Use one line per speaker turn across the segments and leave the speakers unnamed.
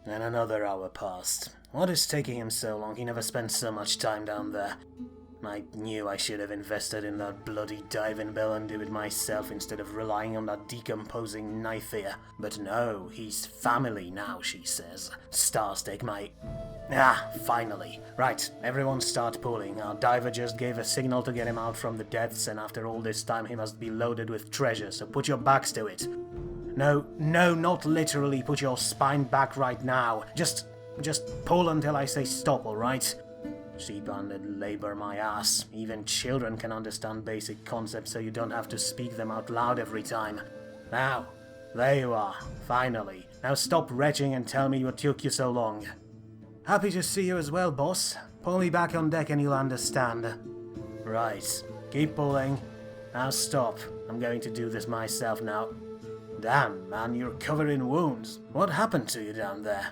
And another hour passed. What is taking him so long? He never spent so much time down there. I knew I should have invested in that bloody diving bell and do it myself instead of relying on that decomposing knife here. But no, he's family now, she says. Starstick, finally. Right, everyone start pulling. Our diver just gave a signal to get him out from the depths, and after all this time he must be loaded with treasure, so put your backs to it. No, not literally put your spine back right now. Just pull until I say stop, alright? She-banded labor my ass. Even children can understand basic concepts, so you don't have to speak them out loud every time. Now, there you are, finally. Now stop retching and tell me what took you so long. Happy to see you as well, boss. Pull me back on deck and you'll understand. Right, keep pulling. Now stop. I'm going to do this myself now. Damn, man, you're covered in wounds. What happened to you down there?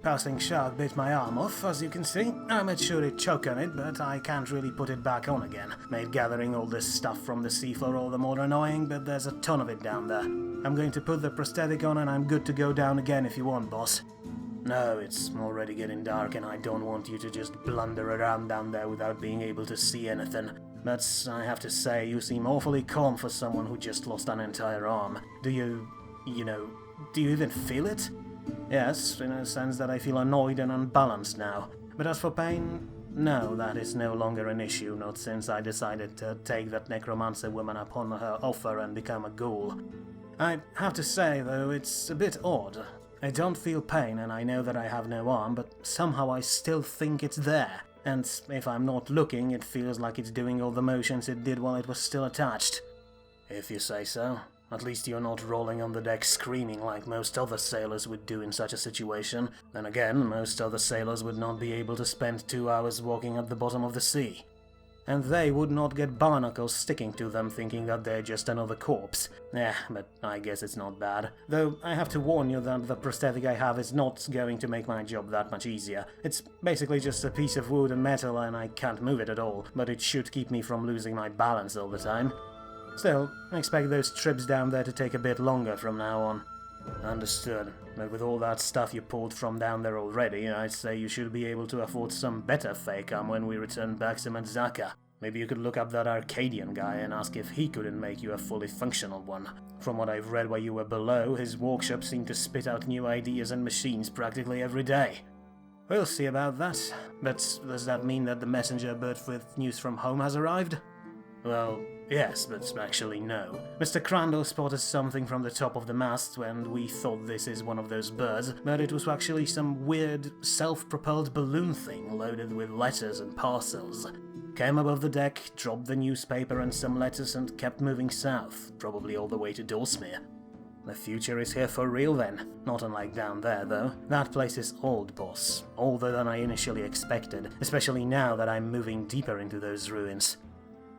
Passing shark bit my arm off, as you can see. I made sure it choked on it, but I can't really put it back on again. Made gathering all this stuff from the seafloor all the more annoying, but there's a ton of it down there. I'm going to put the prosthetic on and I'm good to go down again if you want, boss. No, it's already getting dark and I don't want you to just blunder around down there without being able to see anything. But I have to say, you seem awfully calm for someone who just lost an entire arm. Do you even feel it? Yes, in a sense that I feel annoyed and unbalanced now. But as for pain, no, that is no longer an issue, not since I decided to take that necromancer woman upon her offer and become a ghoul. I have to say, though, it's a bit odd. I don't feel pain and I know that I have no arm, but somehow I still think it's there. And if I'm not looking, it feels like it's doing all the motions it did while it was still attached. If you say so. At least you're not rolling on the deck screaming like most other sailors would do in such a situation. Then again, most other sailors would not be able to spend 2 hours walking at the bottom of the sea. And they would not get barnacles sticking to them thinking that they're just another corpse. But I guess it's not bad. Though I have to warn you that the prosthetic I have is not going to make my job that much easier. It's basically just a piece of wood and metal and I can't move it at all, but it should keep me from losing my balance all the time. Still, I expect those trips down there to take a bit longer from now on. Understood. But with all that stuff you pulled from down there already, I'd say you should be able to afford some better Fakam when we return back to Metzaca. Maybe you could look up that Arcadian guy and ask if he couldn't make you a fully functional one. From what I've read while you were below, his workshop seemed to spit out new ideas and machines practically every day. We'll see about that. But does that mean that the messenger bird with news from home has arrived? Well, yes, but actually no. Mr. Crandall spotted something from the top of the mast when we thought this is one of those birds, but it was actually some weird, self-propelled balloon thing loaded with letters and parcels. Came above the deck, dropped the newspaper and some letters and kept moving south, probably all the way to Dulsmere. The future is here for real then. Not unlike down there, though. That place is old, boss. Older than I initially expected, especially now that I'm moving deeper into those ruins.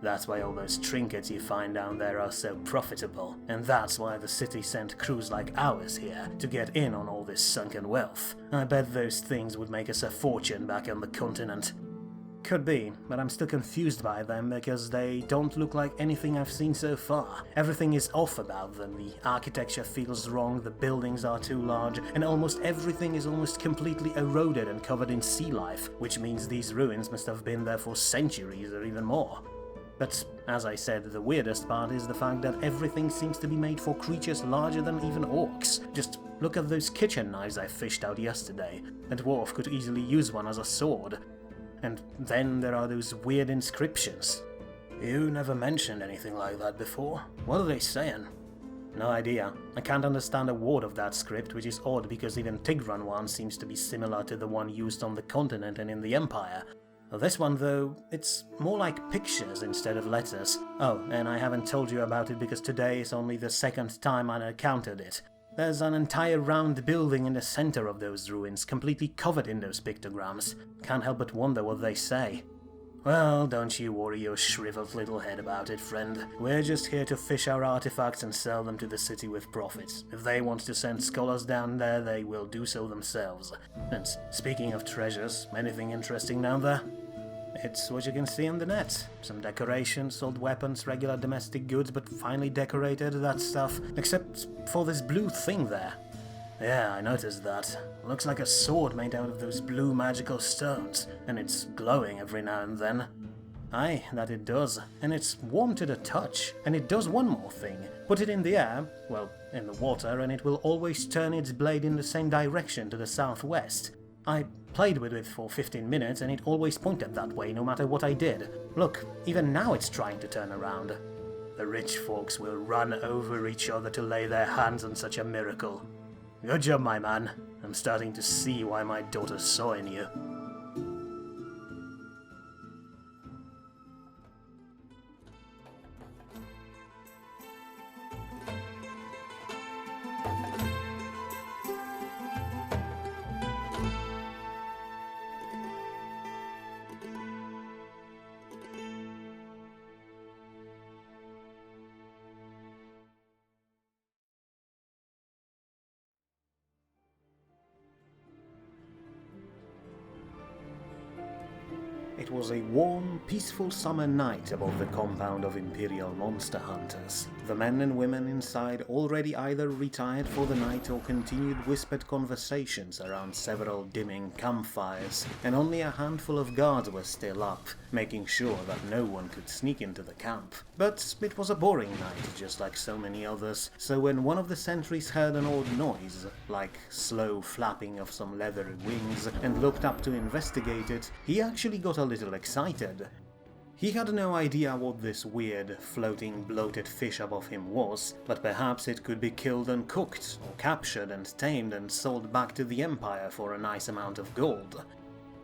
That's why all those trinkets you find down there are so profitable, and that's why the city sent crews like ours here to get in on all this sunken wealth. I bet those things would make us a fortune back on the continent. Could be, but I'm still confused by them because they don't look like anything I've seen so far. Everything is off about them, the architecture feels wrong, the buildings are too large, and almost everything is almost completely eroded and covered in sea life, which means these ruins must have been there for centuries or even more. But, as I said, the weirdest part is the fact that everything seems to be made for creatures larger than even orcs. Just look at those kitchen knives I fished out yesterday. A dwarf could easily use one as a sword. And then there are those weird inscriptions. You never mentioned anything like that before. What are they saying? No idea. I can't understand a word of that script, which is odd because even Tigran one seems to be similar to the one used on the continent and in the Empire. This one, though, it's more like pictures instead of letters. Oh, and I haven't told you about it because today is only the second time I encountered it. There's an entire round building in the center of those ruins, completely covered in those pictograms. Can't help but wonder what they say. Well, don't you worry your shriveled little head about it, friend. We're just here to fish our artifacts and sell them to the city with profits. If they want to send scholars down there, they will do so themselves. And speaking of treasures, anything interesting down there? It's what you can see on the net. Some decorations, old weapons, regular domestic goods, but finely decorated, that stuff. Except for this blue thing there. Yeah, I noticed that. Looks like a sword made out of those blue magical stones, and it's glowing every now and then. Aye, that it does, and it's warm to the touch, and it does one more thing. Put it in the air, well, in the water, and it will always turn its blade in the same direction to the southwest. I played with it for 15 minutes and it always pointed that way no matter what I did. Look, even now it's trying to turn around. The rich folks will run over each other to lay their hands on such a miracle. Good job, my man. I'm starting to see why my daughter saw in you. It was a warm, peaceful summer night above the compound of Imperial Monster Hunters. The men and women inside already either retired for the night or continued whispered conversations around several dimming campfires, and only a handful of guards were still up, making sure that no one could sneak into the camp. But it was a boring night, just like so many others, so when one of the sentries heard an odd noise, like slow flapping of some leathery wings, and looked up to investigate it, he actually got a little excited. He had no idea what this weird, floating, bloated fish above him was, but perhaps it could be killed and cooked, or captured and tamed and sold back to the Empire for a nice amount of gold.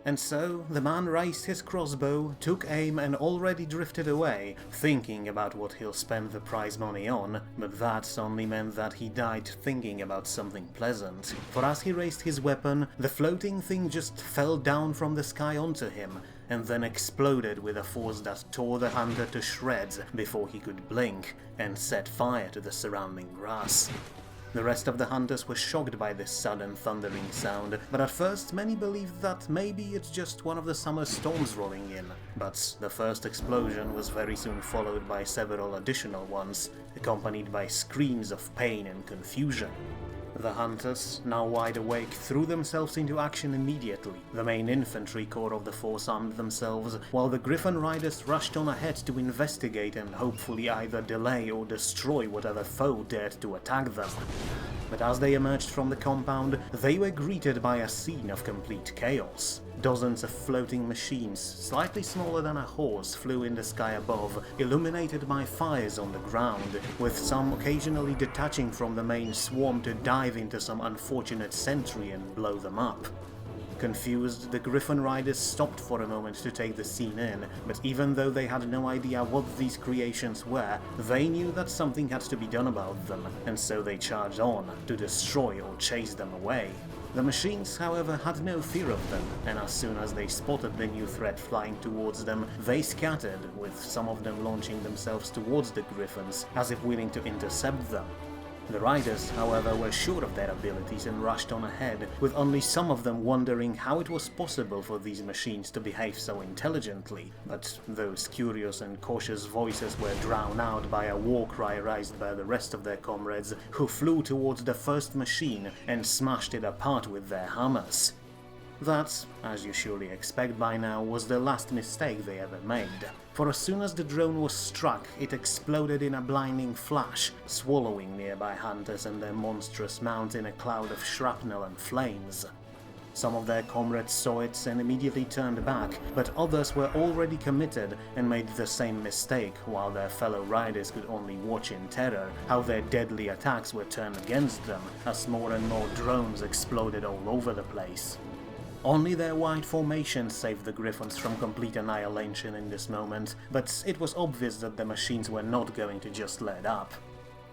And so, the man raised his crossbow, took aim and already drifted away, thinking about what he'll spend the prize money on, but that only meant that he died thinking about something pleasant. For as he raised his weapon, the floating thing just fell down from the sky onto him, and then exploded with a force that tore the hunter to shreds before he could blink, and set fire to the surrounding grass. The rest of the hunters were shocked by this sudden thundering sound, but at first many believed that maybe it's just one of the summer storms rolling in. But the first explosion was very soon followed by several additional ones, accompanied by screams of pain and confusion. The hunters, now wide awake, threw themselves into action immediately. The main infantry corps of the force armed themselves, while the Griffin riders rushed on ahead to investigate and hopefully either delay or destroy whatever foe dared to attack them. But as they emerged from the compound, they were greeted by a scene of complete chaos. Dozens of floating machines, slightly smaller than a horse, flew in the sky above, illuminated by fires on the ground, with some occasionally detaching from the main swarm to dive into some unfortunate sentry and blow them up. Confused, the Griffin riders stopped for a moment to take the scene in, but even though they had no idea what these creations were, they knew that something had to be done about them, and so they charged on, to destroy or chase them away. The machines, however, had no fear of them, and as soon as they spotted the new threat flying towards them, they scattered, with some of them launching themselves towards the Griffins, as if willing to intercept them. The riders, however, were sure of their abilities and rushed on ahead, with only some of them wondering how it was possible for these machines to behave so intelligently, but those curious and cautious voices were drowned out by a war cry raised by the rest of their comrades, who flew towards the first machine and smashed it apart with their hammers. That, as you surely expect by now, was the last mistake they ever made. For as soon as the drone was struck, it exploded in a blinding flash, swallowing nearby hunters and their monstrous mount in a cloud of shrapnel and flames. Some of their comrades saw it and immediately turned back, but others were already committed and made the same mistake, while their fellow riders could only watch in terror how their deadly attacks were turned against them, as more and more drones exploded all over the place. Only their wide formation saved the Griffins from complete annihilation in this moment, but it was obvious that the machines were not going to just let up.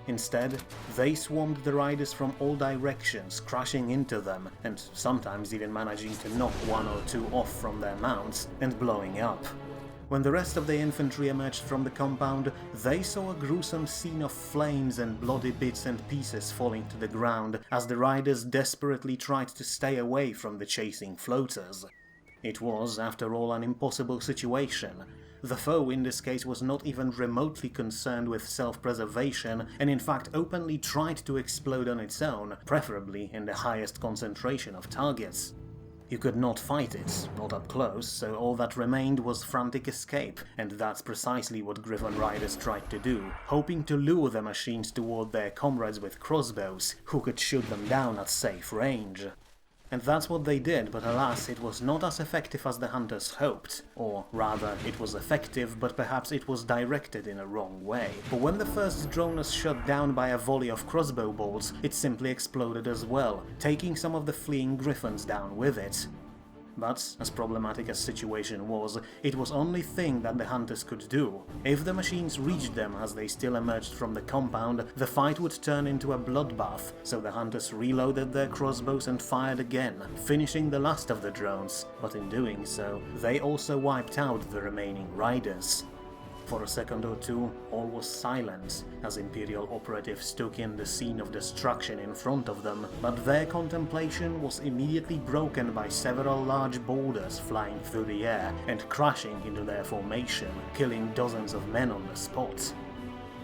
Instead, they swarmed the riders from all directions, crashing into them, and sometimes even managing to knock one or two off from their mounts and blowing up. When the rest of the infantry emerged from the compound, they saw a gruesome scene of flames and bloody bits and pieces falling to the ground as the riders desperately tried to stay away from the chasing floaters. It was, after all, an impossible situation. The foe in this case was not even remotely concerned with self-preservation, and in fact openly tried to explode on its own, preferably in the highest concentration of targets. You could not fight it, not up close, so all that remained was frantic escape, and that's precisely what Griffon Riders tried to do, hoping to lure the machines toward their comrades with crossbows, who could shoot them down at safe range. And that's what they did, but alas, it was not as effective as the hunters hoped. Or rather, it was effective, but perhaps it was directed in a wrong way. For when the first drone was shot down by a volley of crossbow bolts, it simply exploded as well, taking some of the fleeing griffins down with it. But, as problematic as the situation was, it was only thing that the hunters could do. If the machines reached them as they still emerged from the compound, the fight would turn into a bloodbath, so the hunters reloaded their crossbows and fired again, finishing the last of the drones, but in doing so, they also wiped out the remaining riders. For a second or two, all was silent, as Imperial operatives took in the scene of destruction in front of them, but their contemplation was immediately broken by several large boulders flying through the air and crashing into their formation, killing dozens of men on the spot.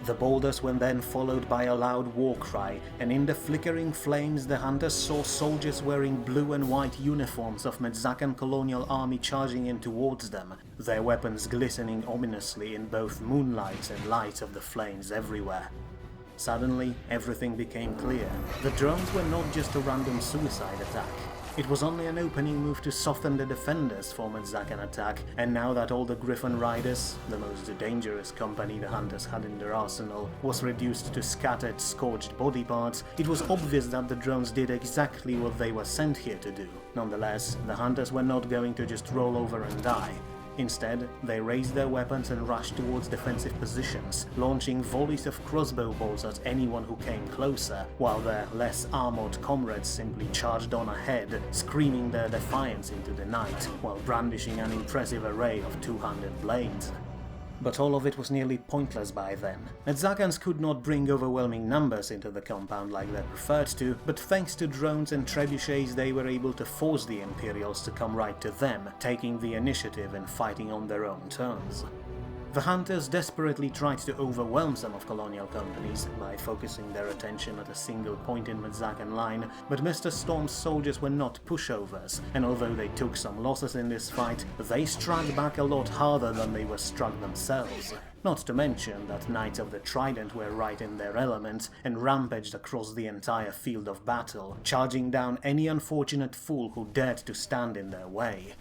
The boulders were then followed by a loud war cry, and in the flickering flames the hunters saw soldiers wearing blue and white uniforms of Metzacan colonial army charging in towards them, their weapons glistening ominously in both moonlight and light of the flames everywhere. Suddenly, everything became clear. The drones were not just a random suicide attack. It was only an opening move to soften the defenders for Metzacan attack, and now that all the Griffon Riders, the most dangerous company the hunters had in their arsenal, was reduced to scattered, scorched body parts, it was obvious that the drones did exactly what they were sent here to do. Nonetheless, the hunters were not going to just roll over and die. Instead, they raised their weapons and rushed towards defensive positions, launching volleys of crossbow bolts at anyone who came closer, while their less armored comrades simply charged on ahead, screaming their defiance into the night, while brandishing an impressive array of two-handed blades. But all of it was nearly pointless by then. Metzacans could not bring overwhelming numbers into the compound like they preferred to, but thanks to drones and trebuchets they were able to force the Imperials to come right to them, taking the initiative and fighting on their own terms. The hunters desperately tried to overwhelm some of colonial companies by focusing their attention at a single point in Metzacan line, but Mr. Storm's soldiers were not pushovers, and although they took some losses in this fight, they struck back a lot harder than they were struck themselves. Not to mention that Knights of the Trident were right in their element and rampaged across the entire field of battle, charging down any unfortunate fool who dared to stand in their way.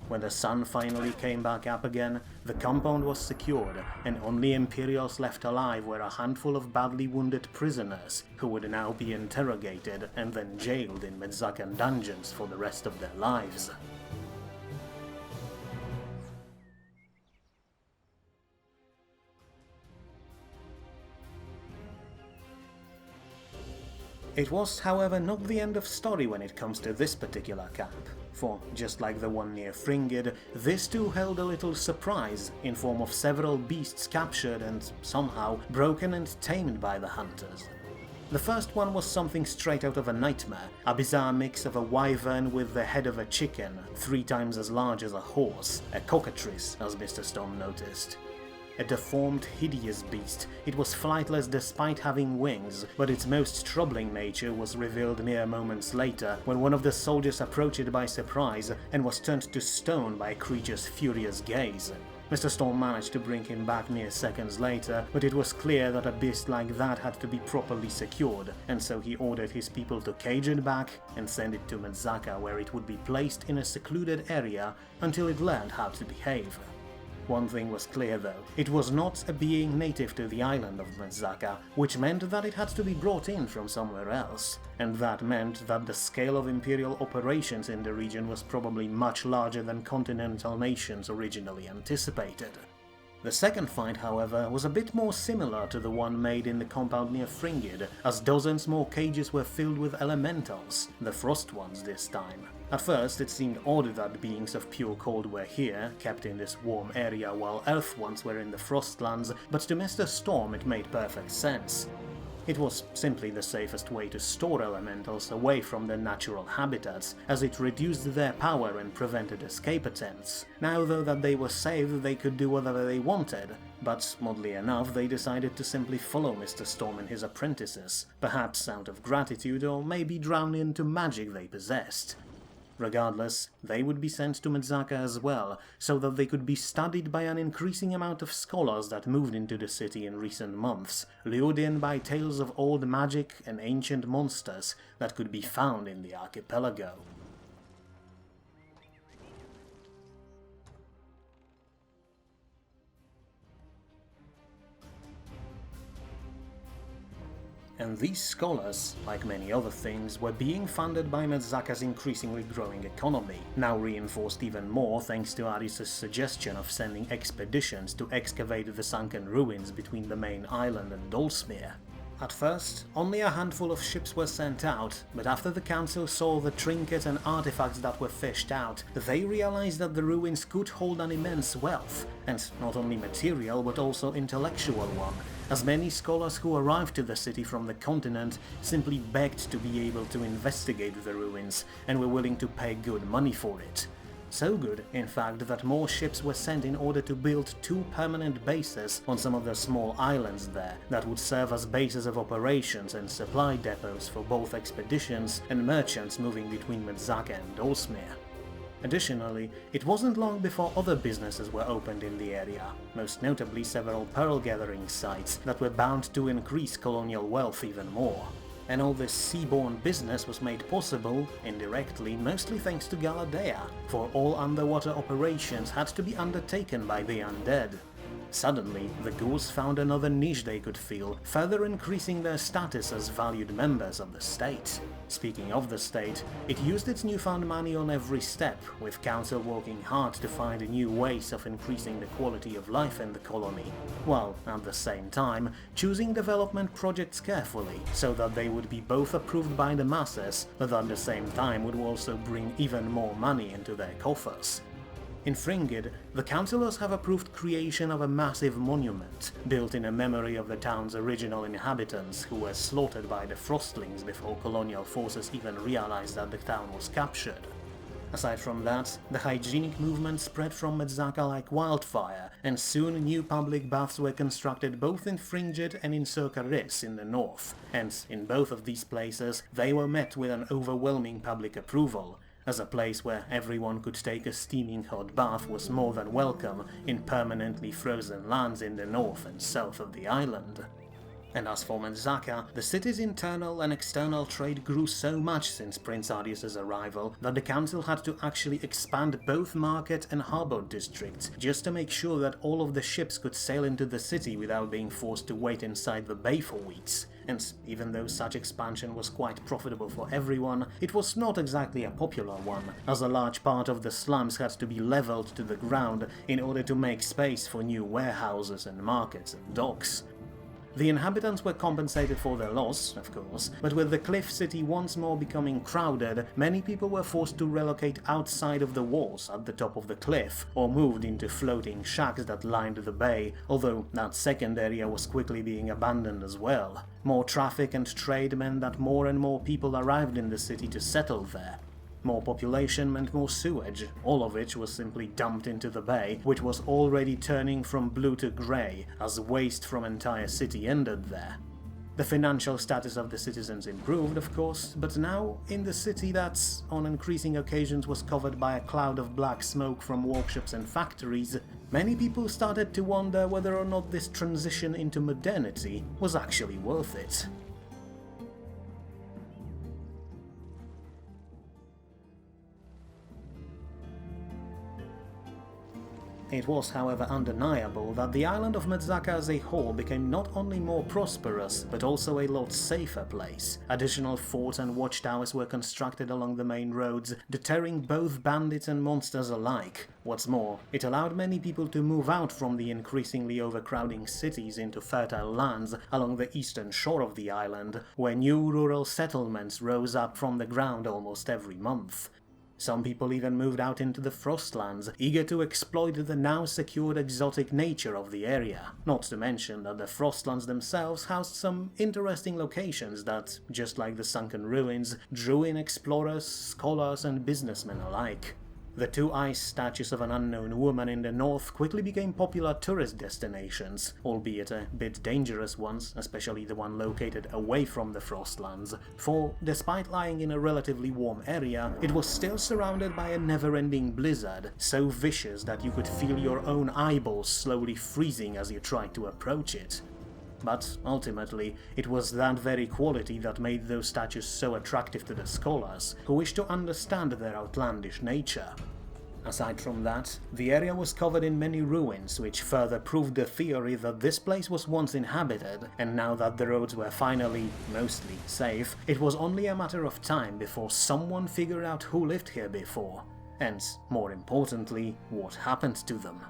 When the sun finally came back up again, the compound was secured, and only Imperials left alive were a handful of badly wounded prisoners, who would now be interrogated and then jailed in Metzacan dungeons for the rest of their lives. It was, however, not the end of story when it comes to this particular camp. For, just like the one near Fringid, this too held a little surprise, in form of several beasts captured and, somehow, broken and tamed by the hunters. The first one was something straight out of a nightmare, a bizarre mix of a wyvern with the head of a chicken, 3 times as large as a horse, a cockatrice, as Mr. Storm noticed. A deformed, hideous beast, it was flightless despite having wings, but its most troubling nature was revealed mere moments later, when one of the soldiers approached it by surprise and was turned to stone by a creature's furious gaze. Mr. Storm managed to bring him back mere seconds later, but it was clear that a beast like that had to be properly secured, and so he ordered his people to cage it back and send it to Metzaca, where it would be placed in a secluded area until it learned how to behave. One thing was clear though, it was not a being native to the island of Metzaca, which meant that it had to be brought in from somewhere else, and that meant that the scale of Imperial operations in the region was probably much larger than continental nations originally anticipated. The second find, however, was a bit more similar to the one made in the compound near Fringid, as dozens more cages were filled with elementals, the frost ones this time. At first it seemed odd that beings of pure cold were here, kept in this warm area while earth ones were in the frostlands, but to Mr. Storm it made perfect sense. It was simply the safest way to store elementals away from their natural habitats, as it reduced their power and prevented escape attempts. Now though that they were safe, they could do whatever they wanted, but oddly enough they decided to simply follow Mr. Storm and his apprentices, perhaps out of gratitude or maybe drown into magic they possessed. Regardless, they would be sent to Metzaca as well, so that they could be studied by an increasing amount of scholars that moved into the city in recent months, lured in by tales of old magic and ancient monsters that could be found in the archipelago. And these scholars, like many other things, were being funded by Metzaca's increasingly growing economy, now reinforced even more thanks to Arius' suggestion of sending expeditions to excavate the sunken ruins between the main island and Dolsmere. At first, only a handful of ships were sent out, but after the council saw the trinkets and artifacts that were fished out, they realized that the ruins could hold an immense wealth, and not only material but also intellectual one, as many scholars who arrived to the city from the continent simply begged to be able to investigate the ruins and were willing to pay good money for it. So good, in fact, that more ships were sent in order to build 2 permanent bases on some of the small islands there that would serve as bases of operations and supply depots for both expeditions and merchants moving between Metzaca and Dolsmere. Additionally, it wasn't long before other businesses were opened in the area, most notably several pearl-gathering sites that were bound to increase colonial wealth even more. And all this seaborne business was made possible, indirectly, mostly thanks to Galadea, for all underwater operations had to be undertaken by the undead. Suddenly, the ghouls found another niche they could fill, further increasing their status as valued members of the state. Speaking of the state, it used its newfound money on every step, with Council working hard to find new ways of increasing the quality of life in the colony, while, at the same time, choosing development projects carefully, so that they would be both approved by the masses, but at the same time would also bring even more money into their coffers. In Fringid, the councillors have approved creation of a massive monument, built in a memory of the town's original inhabitants who were slaughtered by the Frostlings before colonial forces even realized that the town was captured. Aside from that, the hygienic movement spread from Metzaca like wildfire, and soon new public baths were constructed both in Fringid and in Circaris in the north, and in both of these places they were met with an overwhelming public approval, as a place where everyone could take a steaming hot bath was more than welcome in permanently frozen lands in the north and south of the island. And as for Metzaca, the city's internal and external trade grew so much since Prince Arius' arrival that the council had to actually expand both market and harbour districts just to make sure that all of the ships could sail into the city without being forced to wait inside the bay for weeks. And even though such expansion was quite profitable for everyone, it was not exactly a popular one, as a large part of the slums had to be leveled to the ground in order to make space for new warehouses and markets and docks. The inhabitants were compensated for their loss, of course, but with the cliff city once more becoming crowded, many people were forced to relocate outside of the walls at the top of the cliff, or moved into floating shacks that lined the bay, although that second area was quickly being abandoned as well. More traffic and trade meant that more and more people arrived in the city to settle there. More population meant more sewage, all of which was simply dumped into the bay, which was already turning from blue to grey, as waste from entire city ended there. The financial status of the citizens improved, of course, but now, in the city that, on increasing occasions, was covered by a cloud of black smoke from workshops and factories, many people started to wonder whether or not this transition into modernity was actually worth it. It was, however, undeniable that the island of Metzaca as a whole became not only more prosperous, but also a lot safer place. Additional forts and watchtowers were constructed along the main roads, deterring both bandits and monsters alike. What's more, it allowed many people to move out from the increasingly overcrowding cities into fertile lands along the eastern shore of the island, where new rural settlements rose up from the ground almost every month. Some people even moved out into the Frostlands, eager to exploit the now secured exotic nature of the area. Not to mention that the Frostlands themselves housed some interesting locations that, just like the sunken ruins, drew in explorers, scholars and businessmen alike. The two ice statues of an unknown woman in the north quickly became popular tourist destinations, albeit a bit dangerous ones, especially the one located away from the Frostlands, for despite lying in a relatively warm area, it was still surrounded by a never-ending blizzard, so vicious that you could feel your own eyeballs slowly freezing as you tried to approach it. But ultimately, it was that very quality that made those statues so attractive to the scholars, who wished to understand their outlandish nature. Aside from that, the area was covered in many ruins, which further proved the theory that this place was once inhabited, and now that the roads were finally, mostly, safe, it was only a matter of time before someone figured out who lived here before, and, more importantly, what happened to them.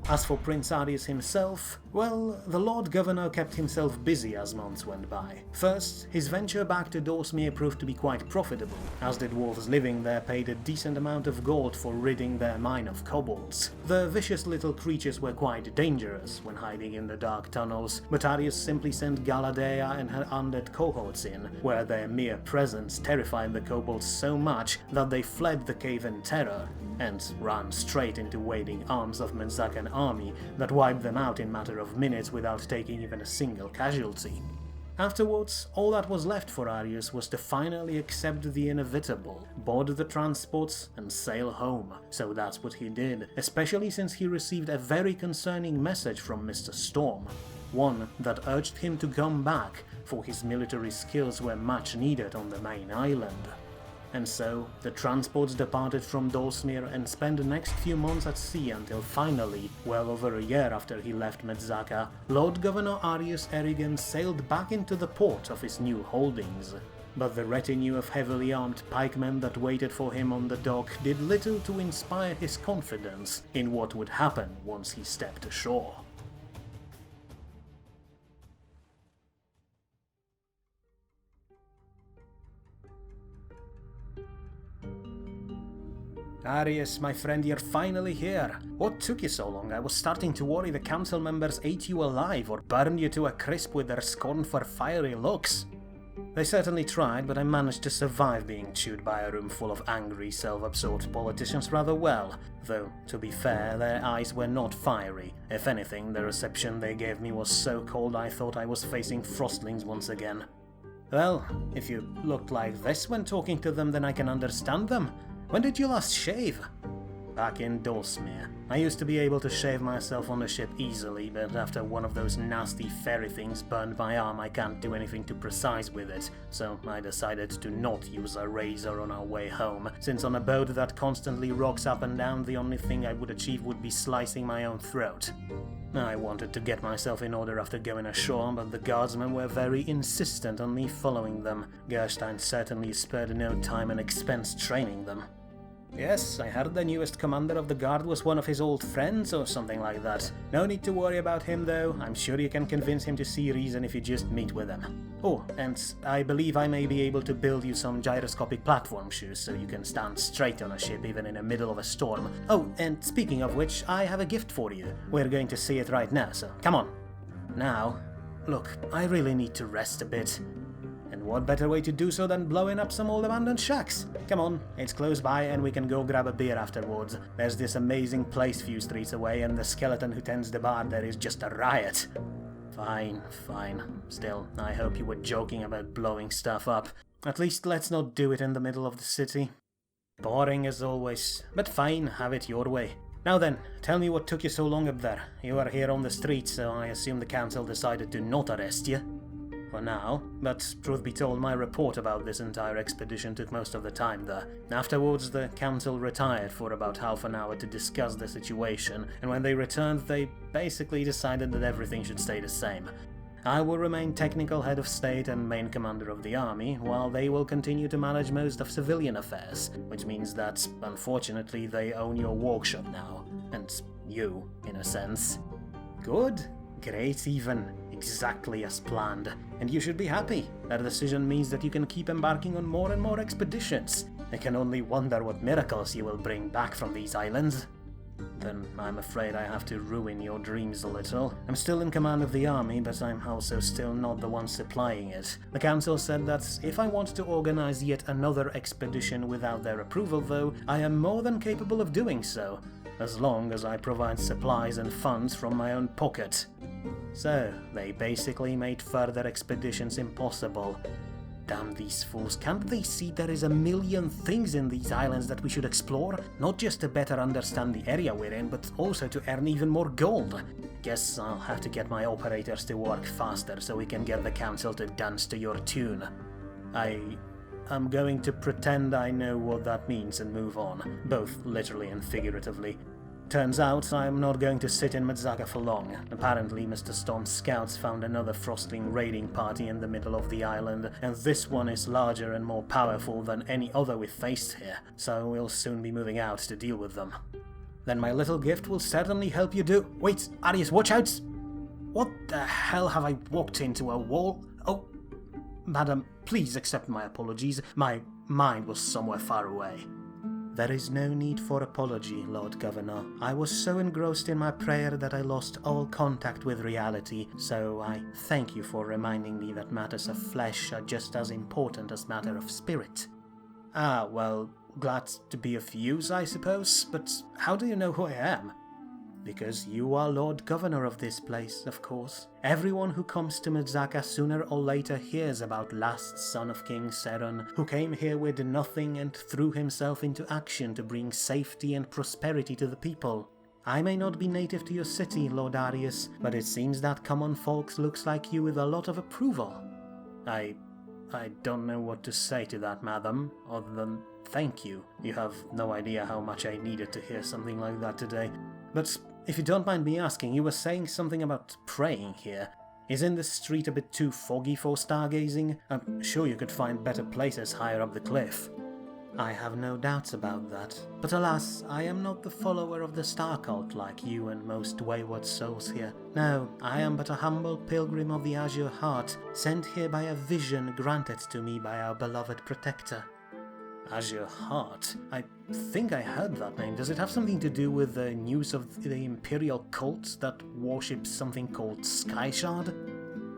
As for Prince Arius himself, well, the Lord Governor kept himself busy as months went by. First, his venture back to Dorsemere proved to be quite profitable, as the dwarves living there paid a decent amount of gold for ridding their mine of kobolds. The vicious little creatures were quite dangerous when hiding in the dark tunnels, but Arius simply sent Galadea and her undead cohorts in, where their mere presence terrified the kobolds so much that they fled the cave in terror, and ran straight into waiting arms of Metzacan army that wiped them out in a matter of minutes without taking even a single casualty. Afterwards, all that was left for Arius was to finally accept the inevitable, board the transports and sail home. So that's what he did, especially since he received a very concerning message from Mr. Storm. One that urged him to come back, for his military skills were much needed on the main island. And so, the transports departed from Dorsemere and spent the next few months at sea until finally, well over a year after he left Metzaca, Lord Governor Arius Erigen sailed back into the port of his new holdings. But the retinue of heavily armed pikemen that waited for him on the dock did little to inspire his confidence in what would happen once he stepped ashore. Arius, my friend, you're finally here. What took you so long? I was starting to worry the council members ate you alive or burned you to a crisp with their scorn for fiery looks. They certainly tried, but I managed to survive being chewed by a room full of angry, self-absorbed politicians rather well, though, to be fair, their eyes were not fiery. If anything, the reception they gave me was so cold I thought I was facing frostlings once again. Well, if you looked like this when talking to them, then I can understand them. When did you last shave? Back in Dorsemere. I used to be able to shave myself on the ship easily, but after one of those nasty fairy things burned my arm, I can't do anything too precise with it, so I decided to not use a razor on our way home, since on a boat that constantly rocks up and down, the only thing I would achieve would be slicing my own throat. I wanted to get myself in order after going ashore, but the guardsmen were very insistent on me following them. Gerstein certainly spared no time and expense training them. Yes, I heard the newest commander of the guard was one of his old friends or something like that. No need to worry about him though, I'm sure you can convince him to see reason if you just meet with him. Oh, and I believe I may be able to build you some gyroscopic platform shoes so you can stand straight on a ship even in the middle of a storm. Oh, and speaking of which, I have a gift for you. We're going to see it right now, so come on. Now, look, I really need to rest a bit. And what better way to do so than blowing up some old abandoned shacks? Come on, it's close by and we can go grab a beer afterwards. There's this amazing place few streets away and the skeleton who tends the bar there is just a riot. Fine. Still, I hope you were joking about blowing stuff up. At least let's not do it in the middle of the city. Boring as always, but fine, have it your way. Now then, tell me what took you so long up there. You are here on the street, so I assume the council decided to not arrest you. For now, but truth be told, my report about this entire expedition took most of the time there. Afterwards, the council retired for about half an hour to discuss the situation, and when they returned, they basically decided that everything should stay the same. I will remain technical head of state and main commander of the army, while they will continue to manage most of civilian affairs, which means that, unfortunately, they own your workshop now, and you, in a sense. Good. Great even, exactly as planned. And you should be happy. That decision means that you can keep embarking on more and more expeditions. I can only wonder what miracles you will bring back from these islands. Then I'm afraid I have to ruin your dreams a little. I'm still in command of the army, but I'm also still not the one supplying it. The council said that if I want to organize yet another expedition without their approval though, I am more than capable of doing so, as long as I provide supplies and funds from my own pocket. So, they basically made further expeditions impossible. Damn these fools, can't they see there is a million things in these islands that we should explore? Not just to better understand the area we're in, but also to earn even more gold. Guess I'll have to get my operators to work faster so we can get the council to dance to your tune. I'm going to pretend I know what that means and move on, both literally and figuratively. Turns out I'm not going to sit in Metzaca for long. Apparently Mr. Storm's scouts found another Frostling raiding party in the middle of the island, and this one is larger and more powerful than any other we've faced here, so we'll soon be moving out to deal with them. Then my little gift will certainly help you do— Wait, Arius, watch out! What the hell have I walked into, a wall? Oh, madam, please accept my apologies. My mind was somewhere far away. There is no need for apology, Lord Governor. I was so engrossed in my prayer that I lost all contact with reality, so I thank you for reminding me that matters of flesh are just as important as matter of spirit. Ah, well, glad to be of use, I suppose, but how do you know who I am? Because you are Lord Governor of this place, of course. Everyone who comes to Metzaca sooner or later hears about last son of King Seron, who came here with nothing and threw himself into action to bring safety and prosperity to the people. I may not be native to your city, Lord Arius, but it seems that common folks looks like you with a lot of approval. I don't know what to say to that, madam, other than thank you. You have no idea how much I needed to hear something like that today. But if you don't mind me asking, you were saying something about praying here. Isn't the street a bit too foggy for stargazing? I'm sure you could find better places higher up the cliff. I have no doubts about that. But alas, I am not the follower of the star cult like you and most wayward souls here. No, I am but a humble pilgrim of the Azure Heart, sent here by a vision granted to me by our beloved protector. Azure Heart? I think I heard that name. Does it have something to do with the news of the Imperial cult that worships something called Skyshard?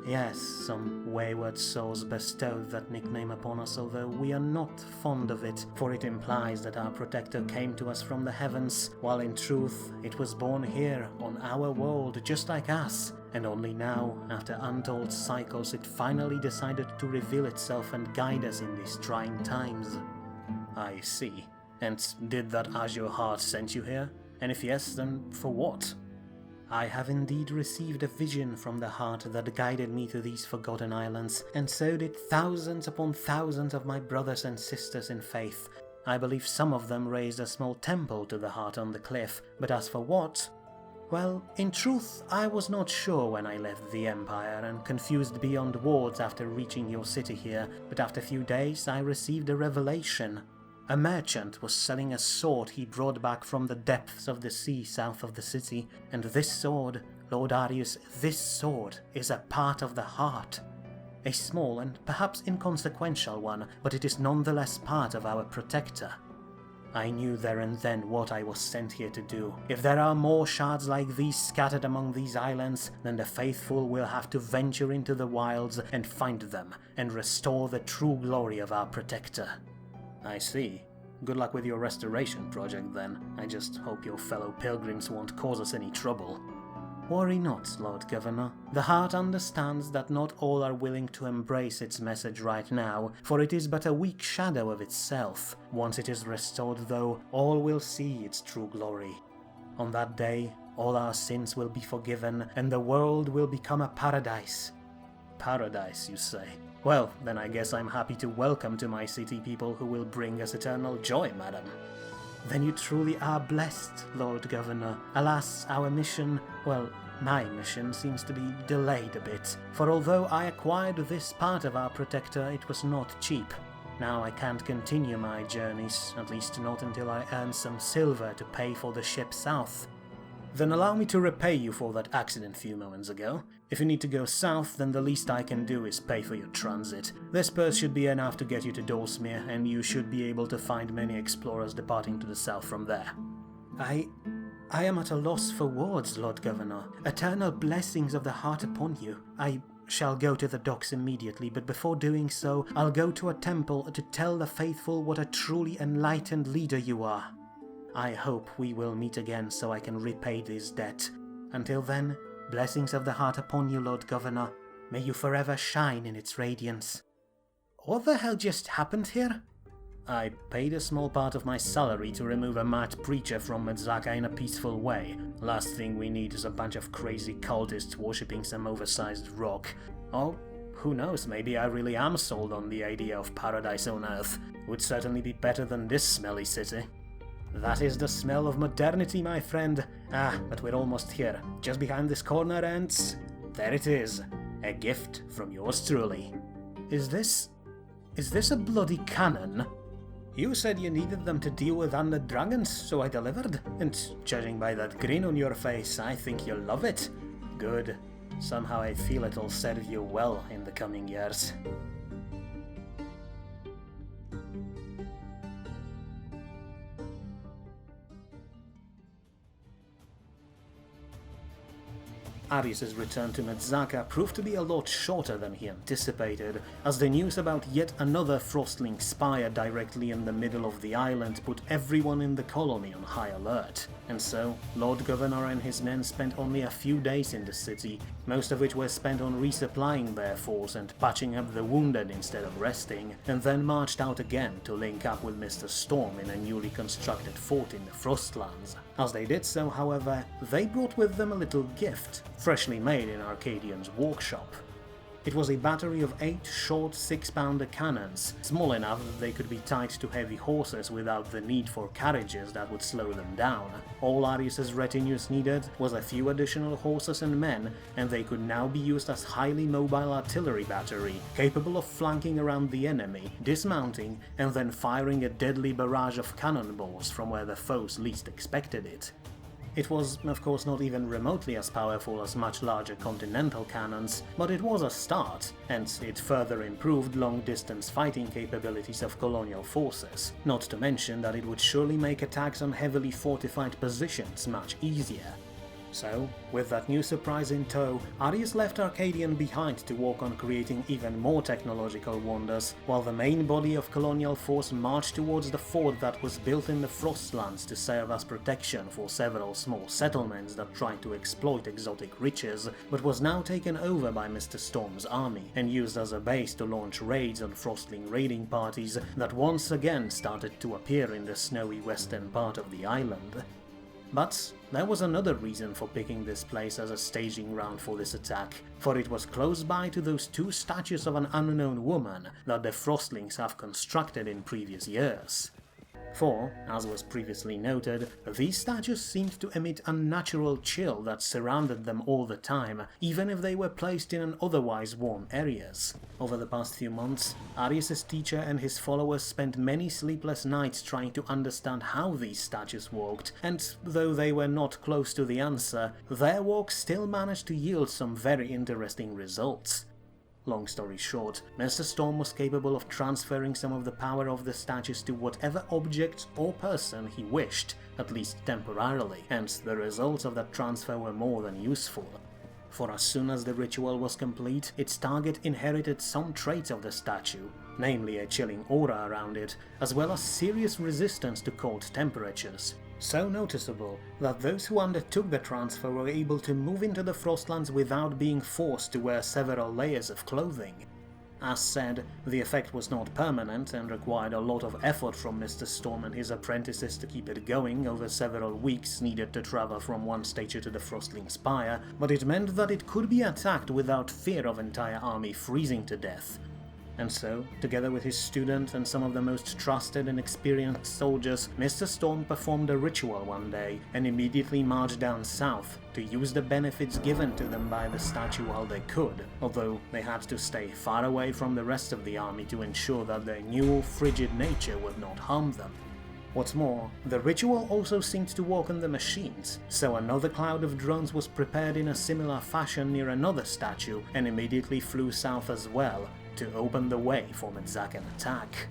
Yes, some wayward souls bestowed that nickname upon us, although we are not fond of it, for it implies that our protector came to us from the heavens, while in truth it was born here, on our world, just like us, and only now, after untold cycles, it finally decided to reveal itself and guide us in these trying times. I see. And did that Azure Heart send you here? And if yes, then for what? I have indeed received a vision from the heart that guided me to these forgotten islands, and so did thousands upon thousands of my brothers and sisters in faith. I believe some of them raised a small temple to the heart on the cliff, but as for what? Well, in truth, I was not sure when I left the Empire and confused beyond words after reaching your city here, but after a few days I received a revelation. A merchant was selling a sword he brought back from the depths of the sea south of the city, and this sword, Lord Arius, this sword is a part of the heart. A small and perhaps inconsequential one, but it is nonetheless part of our protector. I knew there and then what I was sent here to do. If there are more shards like these scattered among these islands, then the faithful will have to venture into the wilds and find them, and restore the true glory of our protector. I see. Good luck with your restoration project then. I just hope your fellow pilgrims won't cause us any trouble. Worry not, Lord Governor. The heart understands that not all are willing to embrace its message right now, for it is but a weak shadow of itself. Once it is restored, though, all will see its true glory. On that day, all our sins will be forgiven, and the world will become a paradise. Paradise, you say? Well, then I guess I'm happy to welcome to my city people who will bring us eternal joy, madam. Then you truly are blessed, Lord Governor. Alas, our mission, well, my mission seems to be delayed a bit, for although I acquired this part of our protector, it was not cheap. Now I can't continue my journeys, at least not until I earn some silver to pay for the ship south. Then allow me to repay you for that accident a few moments ago. If you need to go south, then the least I can do is pay for your transit. This purse should be enough to get you to Dulsmere, and you should be able to find many explorers departing to the south from there. I am at a loss for words, Lord Governor. Eternal blessings of the heart upon you. I shall go to the docks immediately, but before doing so, I'll go to a temple to tell the faithful what a truly enlightened leader you are. I hope we will meet again so I can repay this debt. Until then, blessings of the heart upon you, Lord Governor. May you forever shine in its radiance. What the hell just happened here? I paid a small part of my salary to remove a mad preacher from Metzaca in a peaceful way. Last thing we need is a bunch of crazy cultists worshipping some oversized rock. Or, who knows, maybe I really am sold on the idea of paradise on earth. Would certainly be better than this smelly city. That is the smell of modernity, my friend. But we're almost here. Just behind this corner and... there it is. A gift from yours truly. Is this a bloody cannon? You said you needed them to deal with undead dragons, so I delivered. And judging by that grin on your face, I think you'll love it. Good. Somehow I feel it'll serve you well in the coming years. Arius's return to Metzaca proved to be a lot shorter than he anticipated, as the news about yet another Frostling spire directly in the middle of the island put everyone in the colony on high alert. And so, Lord Governor and his men spent only a few days in the city, most of which were spent on resupplying their force and patching up the wounded instead of resting, and then marched out again to link up with Mr. Storm in a newly constructed fort in the Frostlands. As they did so, however, they brought with them a little gift, freshly made in Arcadian's workshop. It was a battery of 8 short 6-pounder cannons, small enough that they could be tied to heavy horses without the need for carriages that would slow them down. All Arius's retinues needed was a few additional horses and men, and they could now be used as highly mobile artillery battery, capable of flanking around the enemy, dismounting, and then firing a deadly barrage of cannonballs from where the foes least expected it. It was, of course, not even remotely as powerful as much larger continental cannons, but it was a start, and it further improved long-distance fighting capabilities of colonial forces, not to mention that it would surely make attacks on heavily fortified positions much easier. So, with that new surprise in tow, Arius left Arcadian behind to work on creating even more technological wonders, while the main body of colonial force marched towards the fort that was built in the Frostlands to serve as protection for several small settlements that tried to exploit exotic riches, but was now taken over by Mr. Storm's army, and used as a base to launch raids on Frostling raiding parties that once again started to appear in the snowy western part of the island. But there was another reason for picking this place as a staging ground for this attack, for it was close by to those 2 statues of an unknown woman that the Frostlings have constructed in previous years. For, as was previously noted, these statues seemed to emit a unnatural chill that surrounded them all the time, even if they were placed in otherwise warm areas. Over the past few months, Arius's teacher and his followers spent many sleepless nights trying to understand how these statues worked, and though they were not close to the answer, their work still managed to yield some very interesting results. Long story short, Mr. Storm was capable of transferring some of the power of the statues to whatever object or person he wished, at least temporarily, and the results of that transfer were more than useful. For as soon as the ritual was complete, its target inherited some traits of the statue, namely a chilling aura around it, as well as serious resistance to cold temperatures. So noticeable that those who undertook the transfer were able to move into the Frostlands without being forced to wear several layers of clothing. As said, the effect was not permanent and required a lot of effort from Mr. Storm and his apprentices to keep it going over several weeks needed to travel from one statue to the Frostling Spire, but it meant that it could be attacked without fear of entire army freezing to death. And so, together with his student and some of the most trusted and experienced soldiers, Mr. Storm performed a ritual one day and immediately marched down south to use the benefits given to them by the statue while they could, although they had to stay far away from the rest of the army to ensure that their new frigid nature would not harm them. What's more, the ritual also seemed to work on the machines, so another cloud of drones was prepared in a similar fashion near another statue and immediately flew south as well, to open the way for Metzacan attack.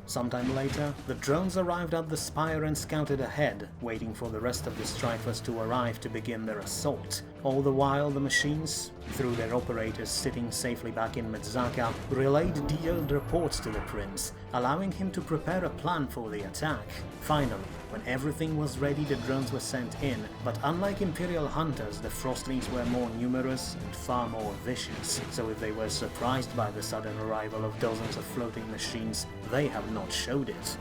Sometime later, the drones arrived at the spire and scouted ahead, waiting for the rest of the strikers to arrive to begin their assault. All the while, the machines, through their operators sitting safely back in Metzaca, relayed detailed reports to the prince, allowing him to prepare a plan for the attack. Finally, when everything was ready, the drones were sent in, but unlike Imperial hunters, the Frostlings were more numerous and far more vicious, so if they were surprised by the sudden arrival of dozens of floating machines, they have not showed it.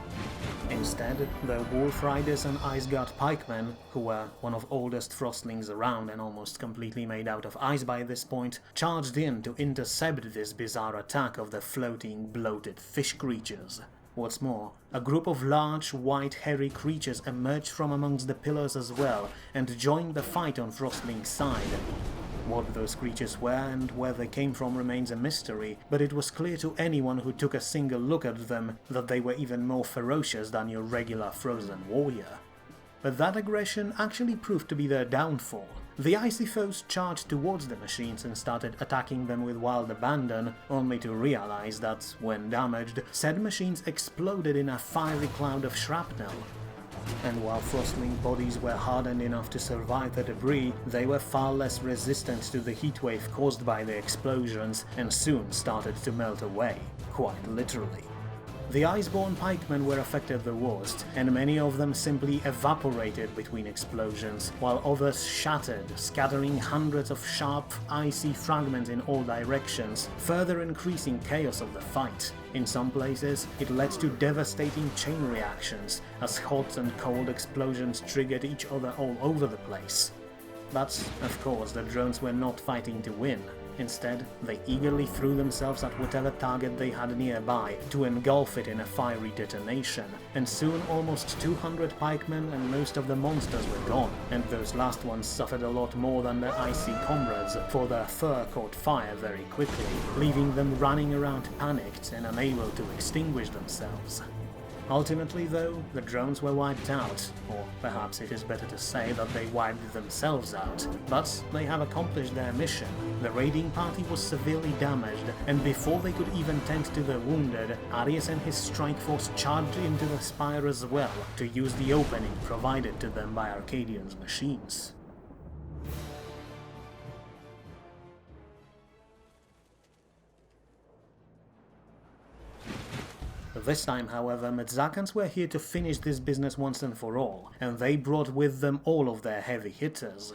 Instead, the Wolf Riders and Iceguard Pikemen, who were one of oldest Frostlings around and almost completely made out of ice by this point, charged in to intercept this bizarre attack of the floating, bloated fish creatures. What's more, a group of large, white, hairy creatures emerged from amongst the pillars as well and joined the fight on Frostling's side. What those creatures were and where they came from remains a mystery, but it was clear to anyone who took a single look at them that they were even more ferocious than your regular frozen warrior. But that aggression actually proved to be their downfall. The icy foes charged towards the machines and started attacking them with wild abandon, only to realize that, when damaged, said machines exploded in a fiery cloud of shrapnel. And while Frostling bodies were hardened enough to survive the debris, they were far less resistant to the heatwave caused by the explosions and soon started to melt away, quite literally. The Iceborne pikemen were affected the worst, and many of them simply evaporated between explosions, while others shattered, scattering hundreds of sharp, icy fragments in all directions, further increasing chaos of the fight. In some places, it led to devastating chain reactions, as hot and cold explosions triggered each other all over the place. But, of course, the drones were not fighting to win. Instead, they eagerly threw themselves at whatever target they had nearby to engulf it in a fiery detonation, and soon almost 200 pikemen and most of the monsters were gone, and those last ones suffered a lot more than their icy comrades, for their fur caught fire very quickly, leaving them running around panicked and unable to extinguish themselves. Ultimately, though, the drones were wiped out, or perhaps it is better to say that they wiped themselves out, but they have accomplished their mission. The raiding party was severely damaged, and before they could even tend to the wounded, Arius and his strike force charged into the spire as well, to use the opening provided to them by Arcadian's machines. This time, however, Metzacans were here to finish this business once and for all, and they brought with them all of their heavy hitters.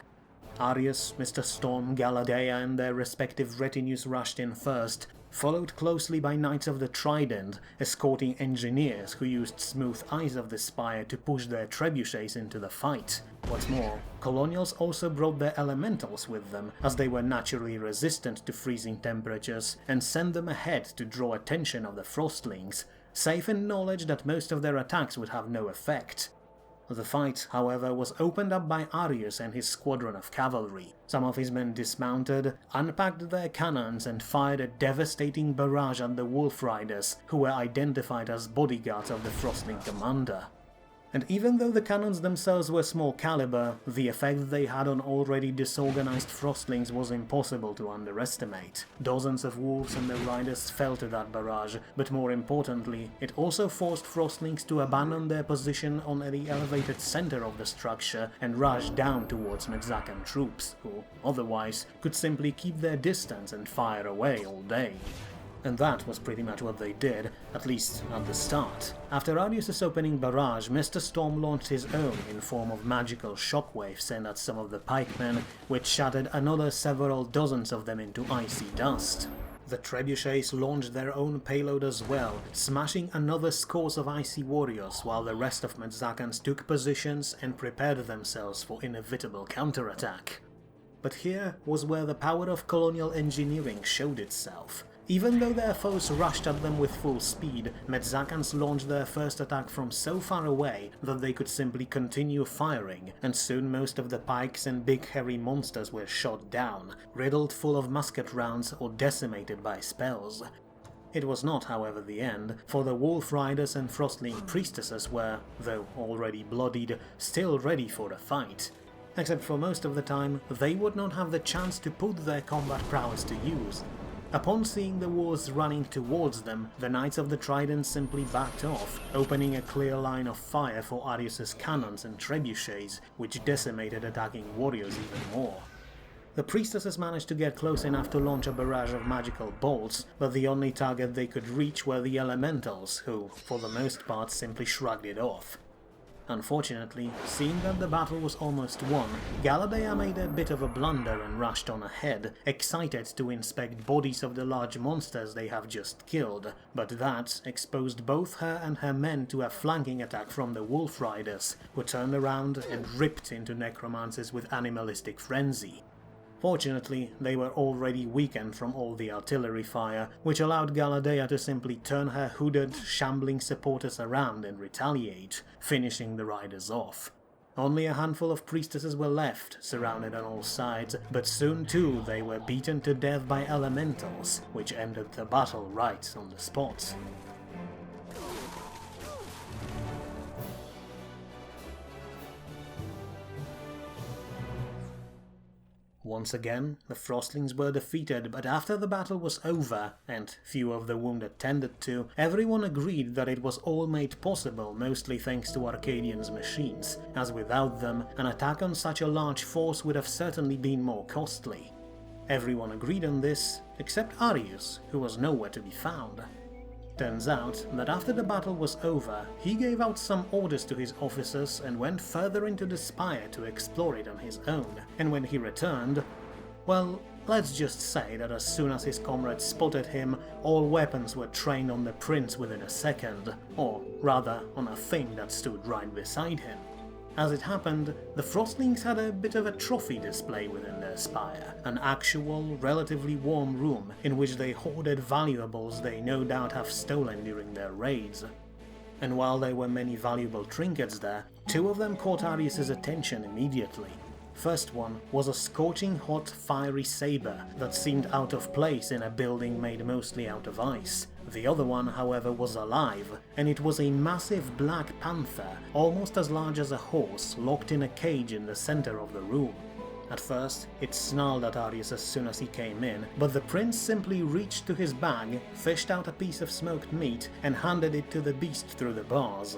Arius, Mr. Storm, Galadea and their respective retinues rushed in first, followed closely by Knights of the Trident, escorting engineers who used smooth ice of the spire to push their trebuchets into the fight. What's more, Colonials also brought their elementals with them, as they were naturally resistant to freezing temperatures, and sent them ahead to draw attention of the Frostlings, safe in knowledge that most of their attacks would have no effect. The fight, however, was opened up by Arius and his squadron of cavalry. Some of his men dismounted, unpacked their cannons and fired a devastating barrage at the Wolf Riders, who were identified as bodyguards of the Frostling commander. And even though the cannons themselves were small caliber, the effect they had on already disorganized Frostlings was impossible to underestimate. Dozens of wolves and their riders fell to that barrage, but more importantly, it also forced Frostlings to abandon their position on the elevated center of the structure and rush down towards Metzacan troops, who, otherwise, could simply keep their distance and fire away all day. And that was pretty much what they did, at least at the start. After Arius' opening barrage, Mr. Storm launched his own in form of magical shockwaves sent at some of the pikemen, which shattered another several dozens of them into icy dust. The trebuchets launched their own payload as well, smashing another scores of icy warriors, while the rest of Metzacans took positions and prepared themselves for inevitable counterattack. But here was where the power of colonial engineering showed itself. Even though their foes rushed at them with full speed, Metzacans launched their first attack from so far away that they could simply continue firing, and soon most of the pikes and big hairy monsters were shot down, riddled full of musket rounds or decimated by spells. It was not, however, the end, for the Wolf Riders and Frostling Priestesses were, though already bloodied, still ready for a fight. Except for most of the time, they would not have the chance to put their combat prowess to use. Upon seeing the wolves running towards them, the Knights of the Trident simply backed off, opening a clear line of fire for Arius's cannons and trebuchets, which decimated attacking warriors even more. The priestesses managed to get close enough to launch a barrage of magical bolts, but the only target they could reach were the elementals, who, for the most part, simply shrugged it off. Unfortunately, seeing that the battle was almost won, Galadea made a bit of a blunder and rushed on ahead, excited to inspect bodies of the large monsters they have just killed, but that exposed both her and her men to a flanking attack from the Wolf Riders, who turned around and ripped into necromancers with animalistic frenzy. Fortunately, they were already weakened from all the artillery fire, which allowed Galadea to simply turn her hooded, shambling supporters around and retaliate, finishing the riders off. Only a handful of priestesses were left, surrounded on all sides, but soon too they were beaten to death by elementals, which ended the battle right on the spot. Once again, the Frostlings were defeated, but after the battle was over, and few of the wounded tended to, everyone agreed that it was all made possible mostly thanks to Arcadian's machines, as without them, an attack on such a large force would have certainly been more costly. Everyone agreed on this, except Arius, who was nowhere to be found. Turns out that after the battle was over, he gave out some orders to his officers and went further into the spire to explore it on his own, and when he returned, well, let's just say that as soon as his comrades spotted him, all weapons were trained on the prince within a second, or rather on a thing that stood right beside him. As it happened, the Frostlings had a bit of a trophy display within their spire, an actual, relatively warm room in which they hoarded valuables they no doubt have stolen during their raids. And while there were many valuable trinkets there, two of them caught Arius's attention immediately. First one was a scorching hot fiery saber that seemed out of place in a building made mostly out of ice. The other one, however, was alive, and it was a massive black panther, almost as large as a horse, locked in a cage in the center of the room. At first, it snarled at Arius as soon as he came in, but the prince simply reached to his bag, fished out a piece of smoked meat, and handed it to the beast through the bars.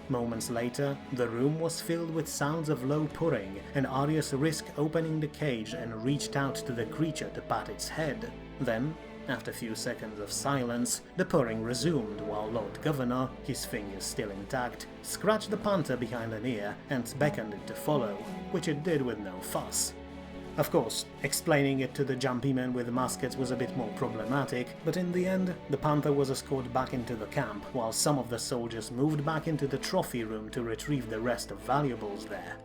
Moments later, the room was filled with sounds of low purring, and Arius risked opening the cage and reached out to the creature to pat its head. Then, after a few seconds of silence, the purring resumed while Lord Governor, his fingers still intact, scratched the panther behind an ear and beckoned it to follow, which it did with no fuss. Of course, explaining it to the jumpy men with muskets was a bit more problematic, but in the end, the panther was escorted back into the camp, while some of the soldiers moved back into the trophy room to retrieve the rest of valuables there.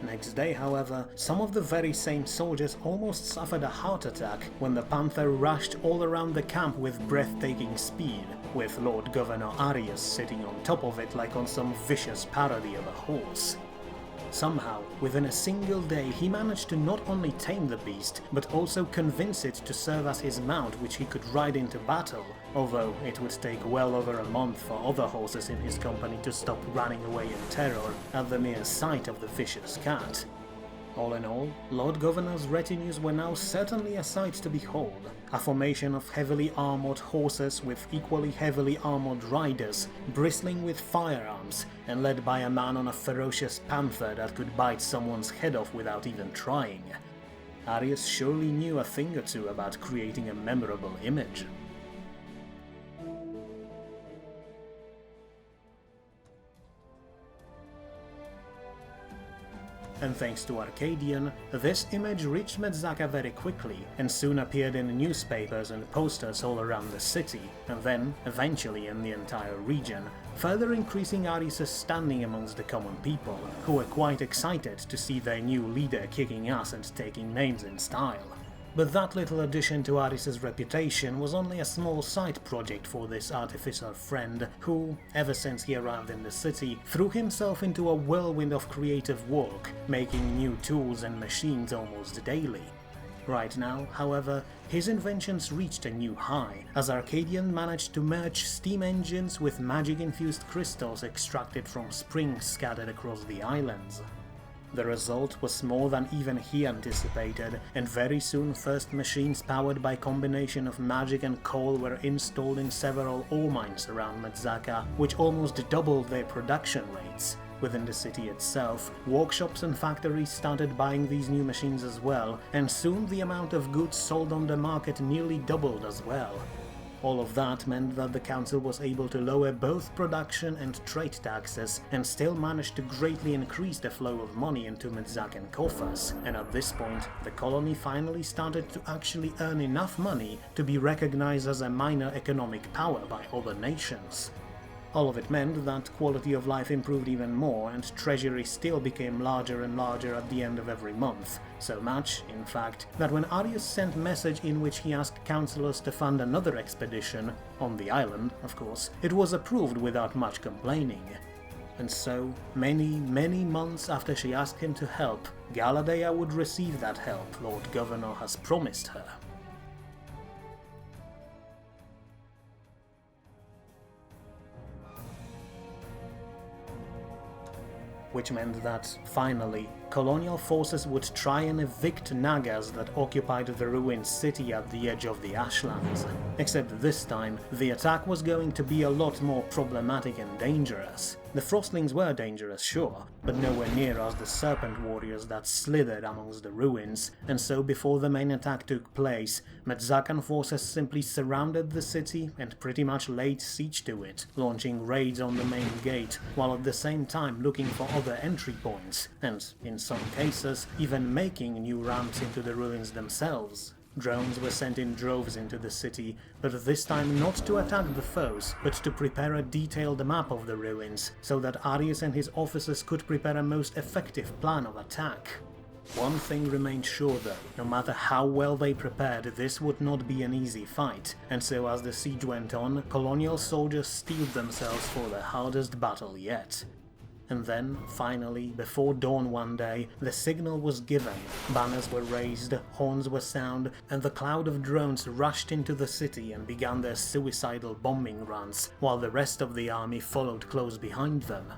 Next day, however, some of the very same soldiers almost suffered a heart attack when the panther rushed all around the camp with breathtaking speed, with Lord Governor Arius sitting on top of it like on some vicious parody of a horse. Somehow, within a single day, he managed to not only tame the beast, but also convince it to serve as his mount which he could ride into battle, although it would take well over a month for other horses in his company to stop running away in terror at the mere sight of the vicious cat. All in all, Lord Governor's retinues were now certainly a sight to behold, a formation of heavily armored horses with equally heavily armored riders, bristling with firearms, and led by a man on a ferocious panther that could bite someone's head off without even trying. Arius surely knew a thing or two about creating a memorable image. And thanks to Arcadian, this image reached Metzaca very quickly, and soon appeared in newspapers and posters all around the city, and then, eventually in the entire region, further increasing Arius' standing amongst the common people, who were quite excited to see their new leader kicking ass and taking names in style. But that little addition to Arius's reputation was only a small side project for this artificial friend who, ever since he arrived in the city, threw himself into a whirlwind of creative work, making new tools and machines almost daily. Right now, however, his inventions reached a new high, as Arcadian managed to merge steam engines with magic-infused crystals extracted from springs scattered across the islands. The result was more than even he anticipated, and very soon first machines powered by combination of magic and coal were installed in several ore mines around Metzaca, which almost doubled their production rates. Within the city itself, workshops and factories started buying these new machines as well, and soon the amount of goods sold on the market nearly doubled as well. All of that meant that the council was able to lower both production and trade taxes and still managed to greatly increase the flow of money into Metzacan coffers, and at this point the colony finally started to actually earn enough money to be recognized as a minor economic power by other nations. All of it meant that quality of life improved even more, and treasury still became larger and larger at the end of every month. So much, in fact, that when Arius sent a message in which he asked councillors to fund another expedition, on the island, of course, it was approved without much complaining. And so, many months after she asked him to help, Galadea would receive that help Lord Governor has promised her. Which meant that, finally, colonial forces would try and evict Nagas that occupied the ruined city at the edge of the Ashlands. Except this time, the attack was going to be a lot more problematic and dangerous. The Frostlings were dangerous, sure, but nowhere near as the Serpent Warriors that slithered amongst the ruins, and so before the main attack took place, Metzacan forces simply surrounded the city and pretty much laid siege to it, launching raids on the main gate, while at the same time looking for other entry points, and, in some cases, even making new ramps into the ruins themselves. Drones were sent in droves into the city, but this time not to attack the foes, but to prepare a detailed map of the ruins, so that Arius and his officers could prepare a most effective plan of attack. One thing remained sure though, no matter how well they prepared, this would not be an easy fight, and so as the siege went on, colonial soldiers steeled themselves for the hardest battle yet. And then, finally, before dawn one day, the signal was given, banners were raised, horns were sounded, and the cloud of drones rushed into the city and began their suicidal bombing runs, while the rest of the army followed close behind them.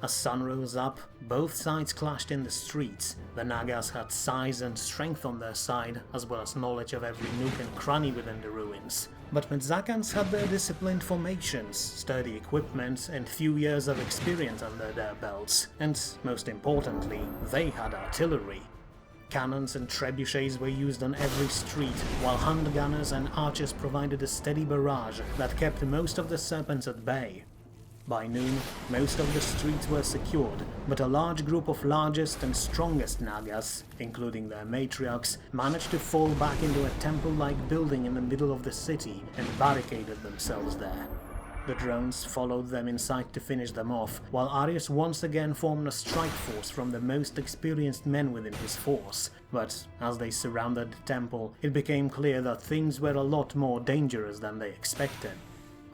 As sun rose up, both sides clashed in the streets. The Nagas had size and strength on their side, as well as knowledge of every nook and cranny within the ruins. But Metzacans had their disciplined formations, sturdy equipment, and few years of experience under their belts, and, most importantly, they had artillery. Cannons and trebuchets were used on every street, while handgunners and archers provided a steady barrage that kept most of the serpents at bay. By noon, most of the streets were secured, but a large group of largest and strongest Nagas, including their matriarchs, managed to fall back into a temple-like building in the middle of the city and barricaded themselves there. The drones followed them inside to finish them off, while Arius once again formed a strike force from the most experienced men within his force. But as they surrounded the temple, it became clear that things were a lot more dangerous than they expected.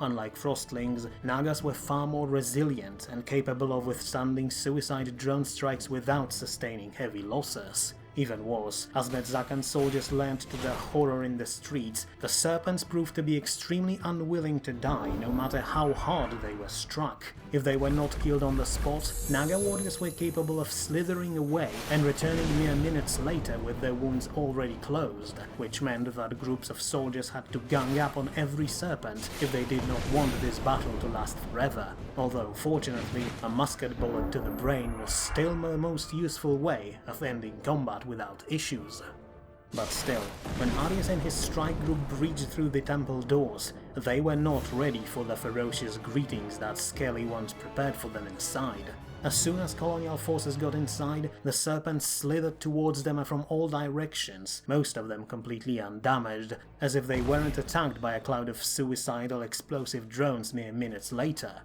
Unlike Frostlings, Nagas were far more resilient and capable of withstanding suicide drone strikes without sustaining heavy losses. Even worse, as Metzacan soldiers learned to their horror in the streets, the serpents proved to be extremely unwilling to die no matter how hard they were struck. If they were not killed on the spot, Naga warriors were capable of slithering away and returning mere minutes later with their wounds already closed, which meant that groups of soldiers had to gang up on every serpent if they did not want this battle to last forever. Although, fortunately, a musket bullet to the brain was still the most useful way of ending combat without issues. But still, when Arius and his strike group breached through the temple doors, they were not ready for the ferocious greetings that Skelly once prepared for them inside. As soon as colonial forces got inside, the serpents slithered towards them from all directions, most of them completely undamaged, as if they weren't attacked by a cloud of suicidal explosive drones mere minutes later.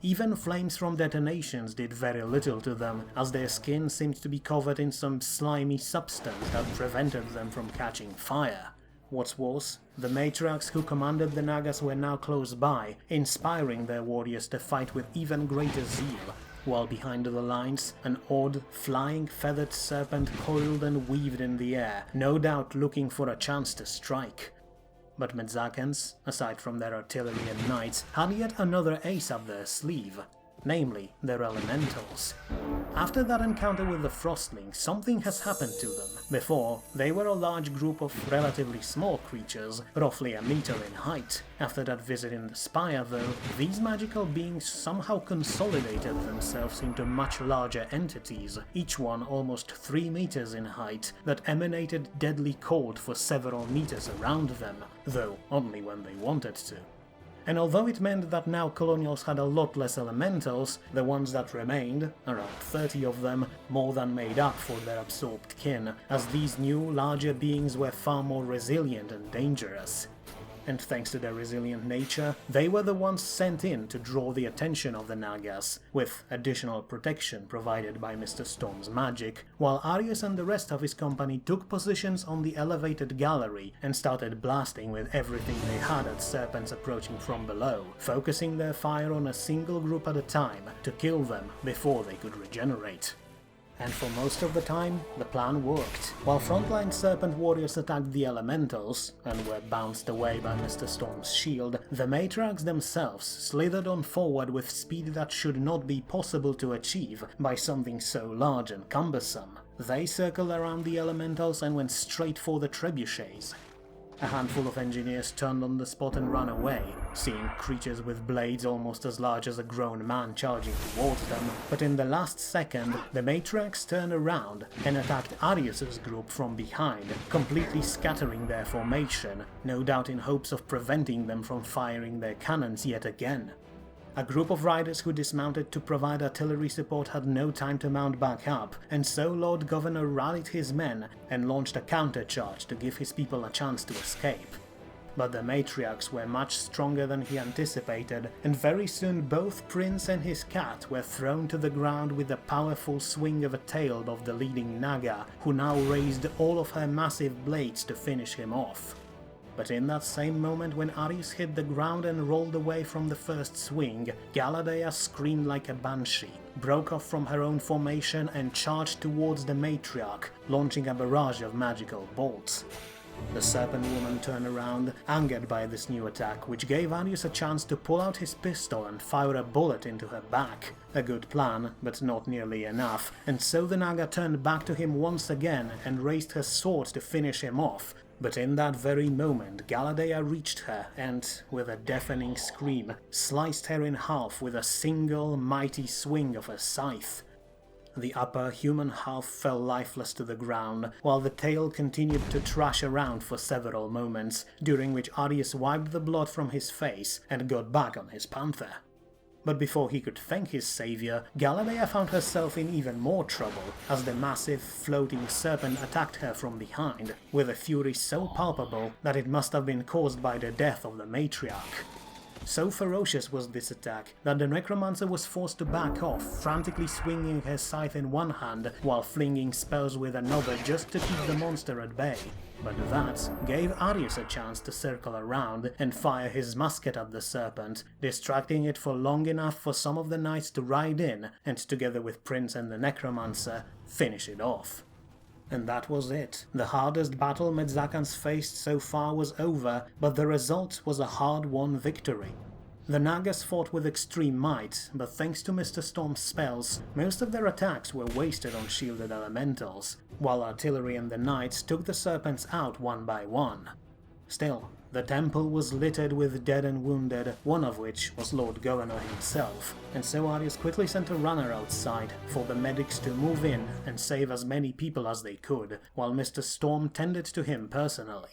Even flames from detonations did very little to them, as their skin seemed to be covered in some slimy substance that prevented them from catching fire. What's worse, the matriarchs who commanded the Nagas were now close by, inspiring their warriors to fight with even greater zeal, while behind the lines, an odd, flying feathered serpent coiled and weaved in the air, no doubt looking for a chance to strike. But Metzacans, aside from their artillery and knights, had yet another ace up their sleeve, namely their elementals. After that encounter with the Frostlings, something has happened to them. Before, they were a large group of relatively small creatures, roughly a meter in height. After that visit in the spire though, these magical beings somehow consolidated themselves into much larger entities, each one almost 3 meters in height, that emanated deadly cold for several meters around them, though only when they wanted to. And although it meant that now colonials had a lot less elementals, the ones that remained, around 30 of them, more than made up for their absorbed kin, as these new, larger beings were far more resilient and dangerous. And thanks to their resilient nature, they were the ones sent in to draw the attention of the Nagas, with additional protection provided by Mr. Storm's magic, while Arius and the rest of his company took positions on the elevated gallery and started blasting with everything they had at serpents approaching from below, focusing their fire on a single group at a time to kill them before they could regenerate. And for most of the time, the plan worked. While frontline Serpent warriors attacked the elementals, and were bounced away by Mr. Storm's shield, the matriarchs themselves slithered on forward with speed that should not be possible to achieve by something so large and cumbersome. They circled around the elementals and went straight for the trebuchets. A handful of engineers turned on the spot and ran away, seeing creatures with blades almost as large as a grown man charging towards them, but in the last second, the matriarchs turned around and attacked Arius's group from behind, completely scattering their formation, no doubt in hopes of preventing them from firing their cannons yet again. A group of riders who dismounted to provide artillery support had no time to mount back up, and so Lord Governor rallied his men and launched a countercharge to give his people a chance to escape. But the matriarchs were much stronger than he anticipated, and very soon both Prince and his cat were thrown to the ground with a powerful swing of a tail of the leading Naga, who now raised all of her massive blades to finish him off. But in that same moment when Arius hit the ground and rolled away from the first swing, Galadea screamed like a banshee, broke off from her own formation and charged towards the matriarch, launching a barrage of magical bolts. The serpent woman turned around, angered by this new attack, which gave Arius a chance to pull out his pistol and fire a bullet into her back. A good plan, but not nearly enough, and so the Naga turned back to him once again and raised her sword to finish him off. But in that very moment, Galadea reached her and, with a deafening scream, sliced her in half with a single mighty swing of her scythe. The upper human half fell lifeless to the ground, while the tail continued to thrash around for several moments, during which Arius wiped the blood from his face and got back on his panther. But before he could thank his savior, Galadea found herself in even more trouble, as the massive, floating serpent attacked her from behind, with a fury so palpable that it must have been caused by the death of the matriarch. So ferocious was this attack that the necromancer was forced to back off, frantically swinging her scythe in one hand while flinging spells with another just to keep the monster at bay. But that gave Arius a chance to circle around and fire his musket at the serpent, distracting it for long enough for some of the knights to ride in and, together with Prince and the necromancer, finish it off. And that was it. The hardest battle Metzacans faced so far was over, but the result was a hard-won victory. The Nagas fought with extreme might, but thanks to Mr. Storm's spells, most of their attacks were wasted on shielded elementals, while artillery and the knights took the serpents out one by one. Still, the temple was littered with dead and wounded, one of which was Lord Governor himself, and so Arius quickly sent a runner outside for the medics to move in and save as many people as they could, while Mr. Storm tended to him personally.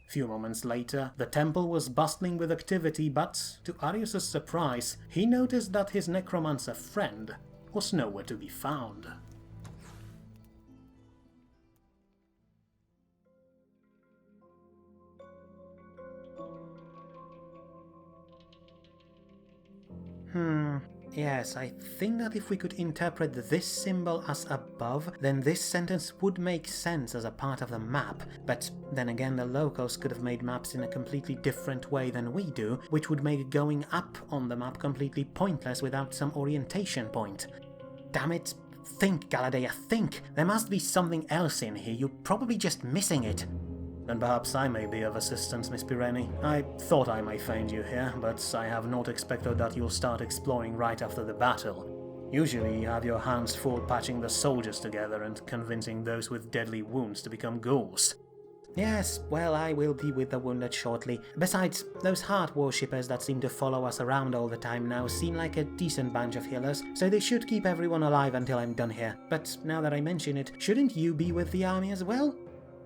Few moments later, the temple was bustling with activity, but, to Arius's surprise, he noticed that his necromancer friend was nowhere to be found. Yes, I think that if we could interpret this symbol as above, then this sentence would make sense as a part of the map, but then again the locals could have made maps in a completely different way than we do, which would make going up on the map completely pointless without some orientation point. Damn it, think, Galladay, think! There must be something else in here, you're probably just missing it. Then perhaps I may be of assistance, Miss Pireni. I thought I might find you here, but I have not expected that you'll start exploring right after the battle. Usually you have your hands full patching the soldiers together and convincing those with deadly wounds to become ghouls. Yes, well, I will be with the wounded shortly. Besides, those heart worshippers that seem to follow us around all the time now seem like a decent bunch of healers, so they should keep everyone alive until I'm done here. But now that I mention it, shouldn't you be with the army as well?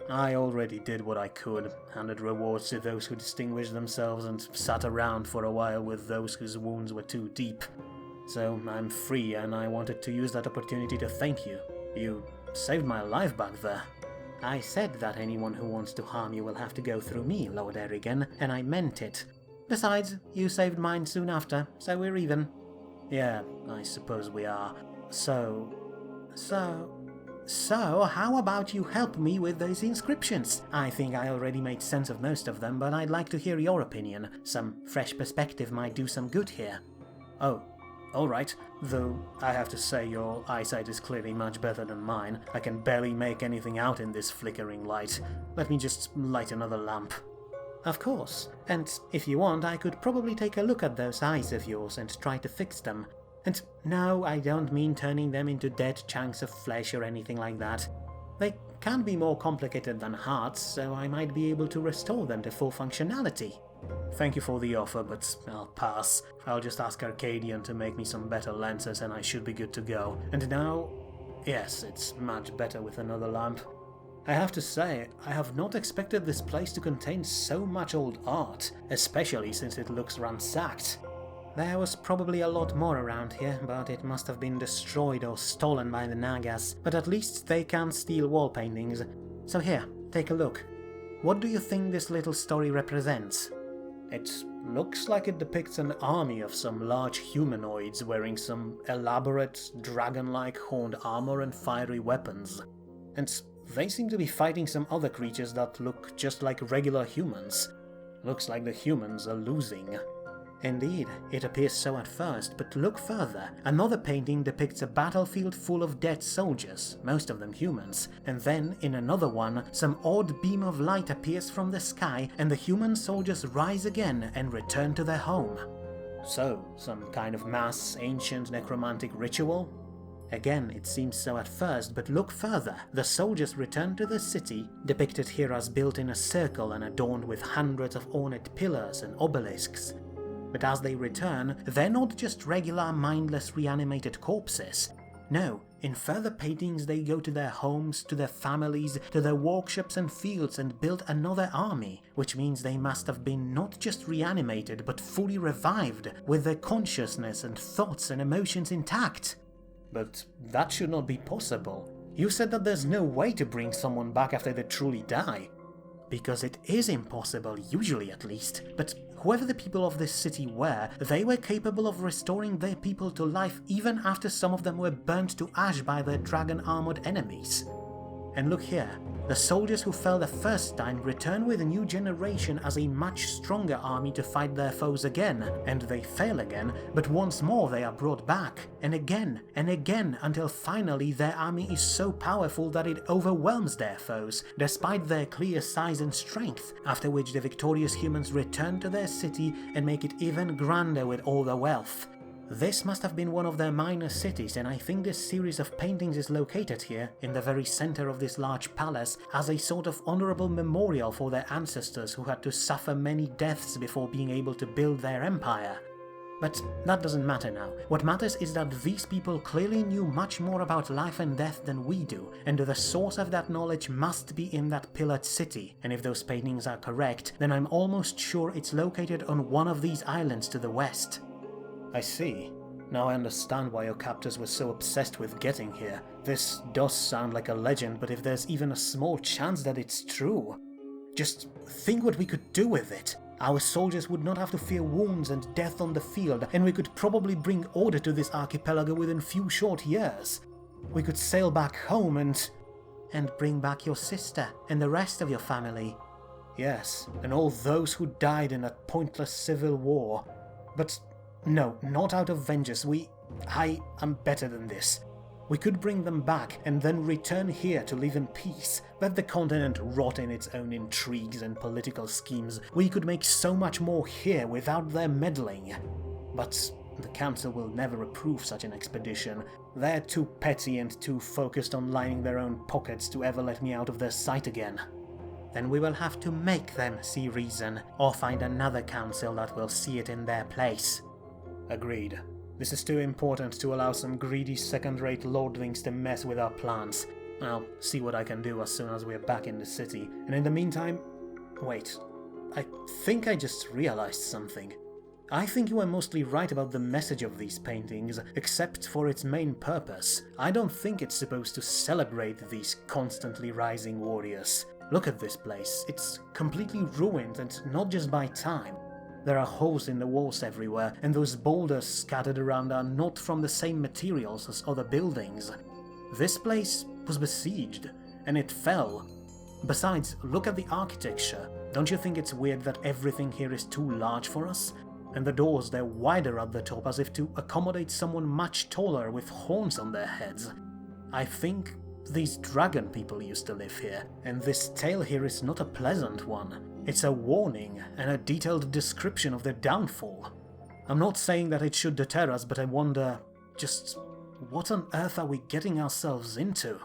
I already did what I could, handed rewards to those who distinguished themselves and sat around for a while with those whose wounds were too deep. So I'm free and I wanted to use that opportunity to thank you. You saved my life back there. I said that anyone who wants to harm you will have to go through me, Lord Erigen, and I meant it. Besides, you saved mine soon after, so we're even. Yeah, I suppose we are. So, how about you help me with those inscriptions? I think I already made sense of most of them, but I'd like to hear your opinion. Some fresh perspective might do some good here. Oh, alright. Though, I have to say your eyesight is clearly much better than mine. I can barely make anything out in this flickering light. Let me just light another lamp. Of course. And if you want, I could probably take a look at those eyes of yours and try to fix them. And no, I don't mean turning them into dead chunks of flesh or anything like that. They can be more complicated than hearts, so I might be able to restore them to full functionality. Thank you for the offer, but I'll pass. I'll just ask Arcadian to make me some better lenses and I should be good to go. And now, yes, it's much better with another lamp. I have to say, I have not expected this place to contain so much old art, especially since it looks ransacked. There was probably a lot more around here, but it must have been destroyed or stolen by the Nagas, but at least they can't steal wall paintings. So here, take a look. What do you think this little story represents? It looks like it depicts an army of some large humanoids wearing some elaborate, dragon-like horned armor and fiery weapons. And they seem to be fighting some other creatures that look just like regular humans. Looks like the humans are losing. Indeed, it appears so at first, but look further. Another painting depicts a battlefield full of dead soldiers, most of them humans, and then, in another one, some odd beam of light appears from the sky and the human soldiers rise again and return to their home. So, some kind of mass, ancient necromantic ritual? Again, it seems so at first, but look further. The soldiers return to the city, depicted here as built in a circle and adorned with hundreds of ornate pillars and obelisks. But as they return, they're not just regular mindless reanimated corpses. No, in further paintings they go to their homes, to their families, to their workshops and fields and build another army, which means they must have been not just reanimated but fully revived, with their consciousness and thoughts and emotions intact. But that should not be possible. You said that there's no way to bring someone back after they truly die. Because it is impossible, usually at least, but whoever the people of this city were, they were capable of restoring their people to life even after some of them were burnt to ash by their dragon-armored enemies. And look here, the soldiers who fell the first time return with a new generation as a much stronger army to fight their foes again, and they fail again, but once more they are brought back, and again, until finally their army is so powerful that it overwhelms their foes, despite their clear size and strength, after which the victorious humans return to their city and make it even grander with all the wealth. This must have been one of their minor cities, and I think this series of paintings is located here, in the very center of this large palace, as a sort of honorable memorial for their ancestors who had to suffer many deaths before being able to build their empire. But that doesn't matter now. What matters is that these people clearly knew much more about life and death than we do, and the source of that knowledge must be in that pillared city, and if those paintings are correct, then I'm almost sure it's located on one of these islands to the west. I see. Now I understand why your captors were so obsessed with getting here. This does sound like a legend, but if there's even a small chance that it's true... Just think what we could do with it. Our soldiers would not have to fear wounds and death on the field, and we could probably bring order to this archipelago within few short years. We could sail back home and bring back your sister and the rest of your family. Yes, and all those who died in that pointless civil war. But no, not out of vengeance. I am better than this. We could bring them back and then return here to live in peace. Let the continent rot in its own intrigues and political schemes. We could make so much more here without their meddling. But the Council will never approve such an expedition. They're too petty and too focused on lining their own pockets to ever let me out of their sight again. Then we will have to make them see reason, or find another council that will see it in their place. Agreed. This is too important to allow some greedy second-rate lordlings to mess with our plans. I'll see what I can do as soon as we're back in the city. And in the meantime... Wait. I think I just realized something. I think you were mostly right about the message of these paintings, except for its main purpose. I don't think it's supposed to celebrate these constantly rising warriors. Look at this place. It's completely ruined, and not just by time. There are holes in the walls everywhere, and those boulders scattered around are not from the same materials as other buildings. This place was besieged, and it fell. Besides, look at the architecture. Don't you think it's weird that everything here is too large for us? And the doors, they're wider at the top as if to accommodate someone much taller with horns on their heads. I think these dragon people used to live here, and this tale here is not a pleasant one. It's a warning and a detailed description of their downfall. I'm not saying that it should deter us, but I wonder, just what on earth are we getting ourselves into?